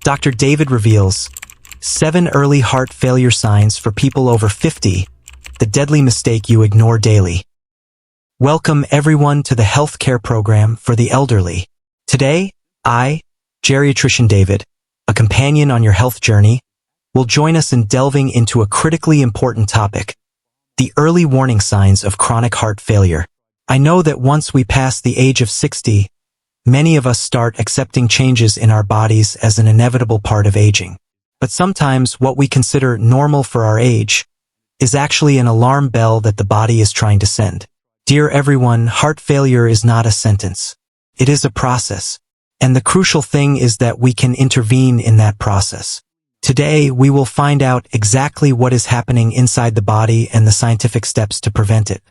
Dr. David reveals 7 early heart failure signs for people over 50, the deadly mistake you ignore daily. Welcome everyone to the healthcare program for the elderly. Today, I, Geriatrician David, a companion on your health journey, will join us in delving into a critically important topic, the early warning signs of chronic heart failure. I know that once we pass the age of 60, many of us start accepting changes in our bodies as an inevitable part of aging. But sometimes what we consider normal for our age is actually an alarm bell that the body is trying to send. Dear everyone, heart failure is not a sentence. It is a process. And the crucial thing is that we can intervene in that process. Today, we will find out exactly what is happening inside the body and the scientific steps to prevent it.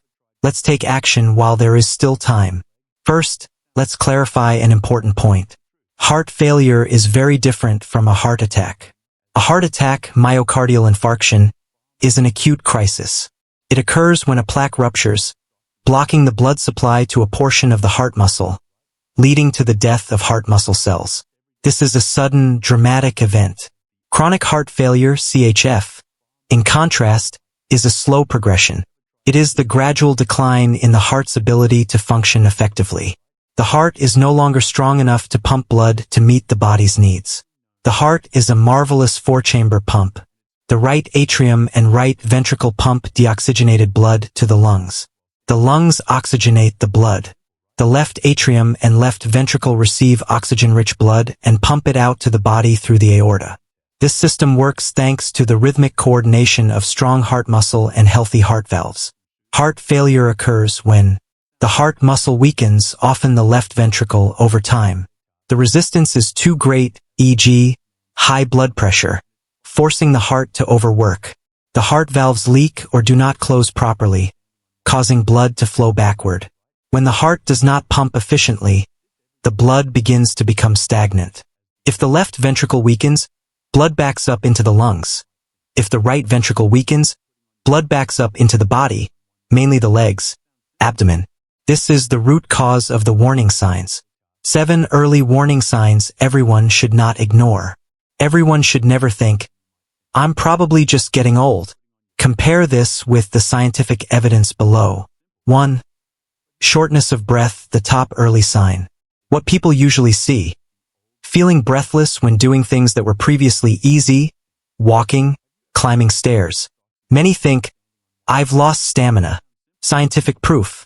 Let's take action while there is still time. First, let's clarify an important point. Heart failure is very different from a heart attack. A heart attack, myocardial infarction, is an acute crisis. It occurs when a plaque ruptures, blocking the blood supply to a portion of the heart muscle, leading to the death of heart muscle cells. This is a sudden, dramatic event. Chronic heart failure, CHF, in contrast, is a slow progression. It is the gradual decline in the heart's ability to function effectively. The heart is no longer strong enough to pump blood to meet the body's needs. The heart is a marvelous four-chamber pump. The right atrium and right ventricle pump deoxygenated blood to the lungs. The lungs oxygenate the blood. The left atrium and left ventricle receive oxygen-rich blood and pump it out to the body through the aorta. This system works thanks to the rhythmic coordination of strong heart muscle and healthy heart valves. Heart failure occurs when the heart muscle weakens, often the left ventricle, over time. The resistance is too great, e.g., high blood pressure, forcing the heart to overwork. The heart valves leak or do not close properly, causing blood to flow backward. When the heart does not pump efficiently, the blood begins to become stagnant. If the left ventricle weakens, blood backs up into the lungs. If the right ventricle weakens, blood backs up into the body, mainly the legs, abdomen. This is the root cause of the warning signs. 7 early warning signs everyone should not ignore. Everyone should never think, I'm probably just getting old. Compare this with the scientific evidence below. 1. Shortness of breath, the top early sign. What people usually see. Feeling breathless when doing things that were previously easy, walking, climbing stairs. Many think, I've lost stamina. Scientific proof.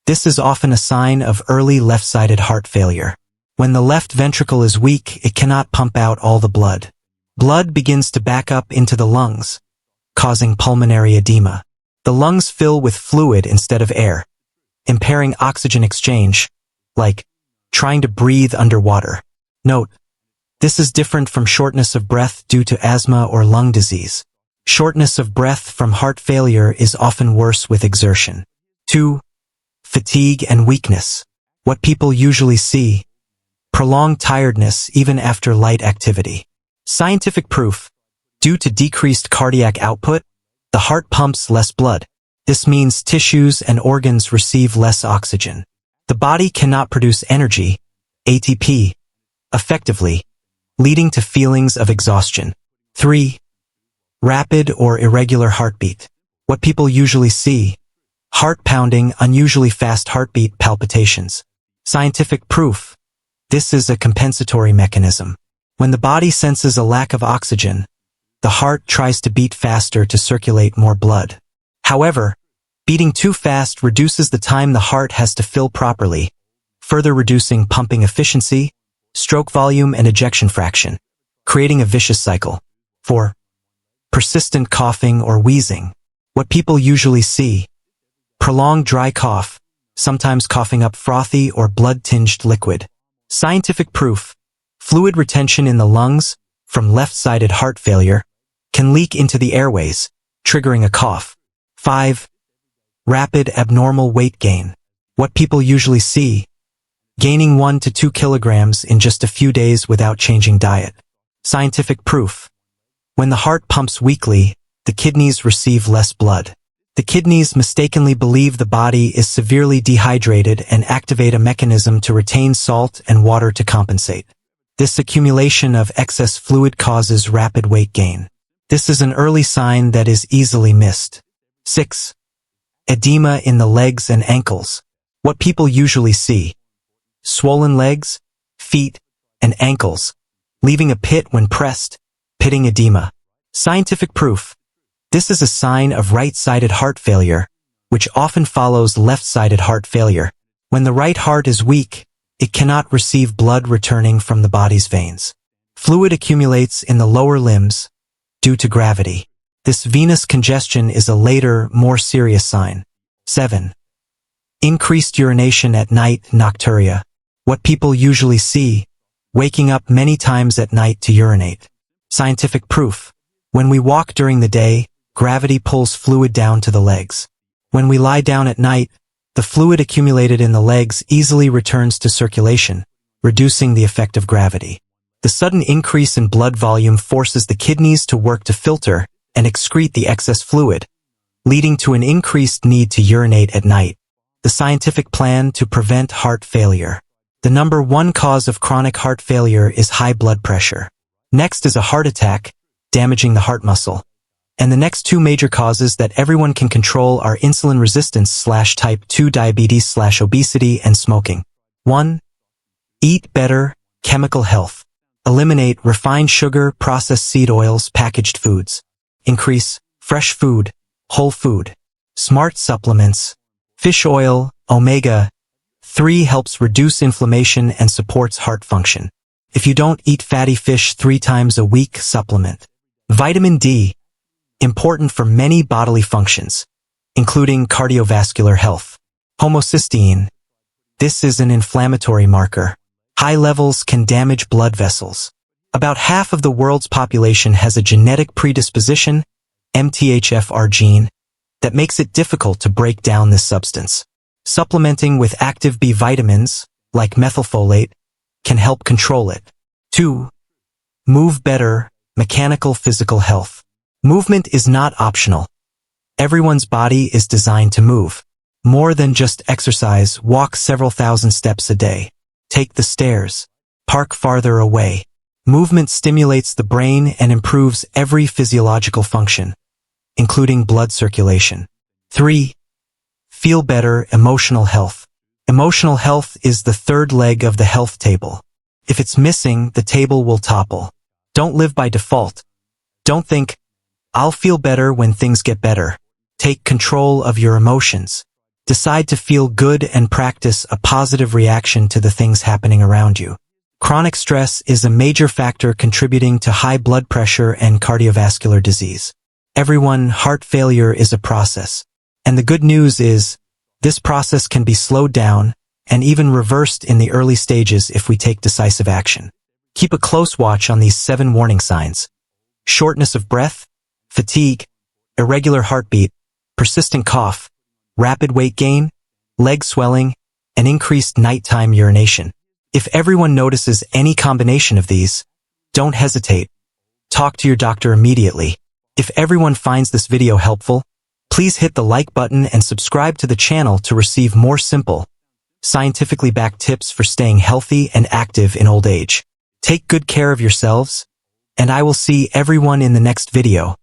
This is often a sign of early left-sided heart failure. When the left ventricle is weak, it cannot pump out all the blood. Blood begins to back up into the lungs, causing pulmonary edema. The lungs fill with fluid instead of air, impairing oxygen exchange, like trying to breathe underwater. Note, this is different from shortness of breath due to asthma or lung disease. Shortness of breath from heart failure is often worse with exertion. 2. Fatigue and weakness. What people usually see. Prolonged tiredness even after light activity. Scientific proof. Due to decreased cardiac output, the heart pumps less blood. This means tissues and organs receive less oxygen. The body cannot produce energy, ATP, effectively, leading to feelings of exhaustion. 3. Rapid or irregular heartbeat. What people usually see. Heart pounding, unusually fast heartbeat, palpitations. Scientific proof. This is a compensatory mechanism. When the body senses a lack of oxygen, the heart tries to beat faster to circulate more blood. However, beating too fast reduces the time the heart has to fill properly, further reducing pumping efficiency, stroke volume, and ejection fraction, creating a vicious cycle. 4. Persistent coughing or wheezing. What people usually see. Prolonged dry cough, sometimes coughing up frothy or blood-tinged liquid. Scientific proof. Fluid retention in the lungs, from left-sided heart failure, can leak into the airways, triggering a cough. 5. Rapid abnormal weight gain. What people usually see. Gaining 1 to 2 kilograms in just a few days without changing diet. Scientific proof. When the heart pumps weakly, the kidneys receive less blood. The kidneys mistakenly believe the body is severely dehydrated and activate a mechanism to retain salt and water to compensate. This accumulation of excess fluid causes rapid weight gain. This is an early sign that is easily missed. 6. Edema in the legs and ankles. What people usually see: swollen legs, feet, and ankles, leaving a pit when pressed, pitting edema. Scientific proof: this is a sign of right-sided heart failure, which often follows left-sided heart failure. When the right heart is weak, it cannot receive blood returning from the body's veins. Fluid accumulates in the lower limbs due to gravity. This venous congestion is a later, more serious sign. 7. Increased urination at night, nocturia. What people usually see: waking up many times at night to urinate. Scientific proof: when we walk during the day, gravity pulls fluid down to the legs. When we lie down at night, the fluid accumulated in the legs easily returns to circulation, reducing the effect of gravity. The sudden increase in blood volume forces the kidneys to work to filter and excrete the excess fluid, leading to an increased need to urinate at night. The scientific plan to prevent heart failure. The number one cause of chronic heart failure is high blood pressure. Next is a heart attack, damaging the heart muscle. And the next two major causes that everyone can control are insulin resistance / type 2 diabetes / obesity and smoking. 1. Eat better, chemical health. Eliminate refined sugar, processed seed oils, packaged foods. Increase fresh food, whole food. Smart supplements. Fish oil, omega-3 helps reduce inflammation and supports heart function. If you don't eat fatty fish 3 times a week, supplement. Vitamin D, important for many bodily functions, including cardiovascular health. Homocysteine, this is an inflammatory marker. High levels can damage blood vessels. About half of the world's population has a genetic predisposition, MTHFR gene, that makes it difficult to break down this substance. Supplementing with active B vitamins, like methylfolate, can help control it. 2. Move better, mechanical physical health. Movement is not optional. Everyone's body is designed to move. More than just exercise, walk several thousand steps a day. Take the stairs. Park farther away. Movement stimulates the brain and improves every physiological function, including blood circulation. 3. Feel better, emotional health. Emotional health is the third leg of the health table. If it's missing, the table will topple. Don't live by default. Don't think, I'll feel better when things get better. Take control of your emotions. Decide to feel good and practice a positive reaction to the things happening around you. Chronic stress is a major factor contributing to high blood pressure and cardiovascular disease. Heart failure is a process. And the good news is, this process can be slowed down and even reversed in the early stages if we take decisive action. Keep a close watch on these 7 warning signs: shortness of breath, fatigue, irregular heartbeat, persistent cough, rapid weight gain, leg swelling, and increased nighttime urination. If everyone notices any combination of these, don't hesitate. Talk to your doctor immediately. If everyone finds this video helpful, please hit the like button and subscribe to the channel to receive more simple, scientifically backed tips for staying healthy and active in old age. Take good care of yourselves, and I will see everyone in the next video.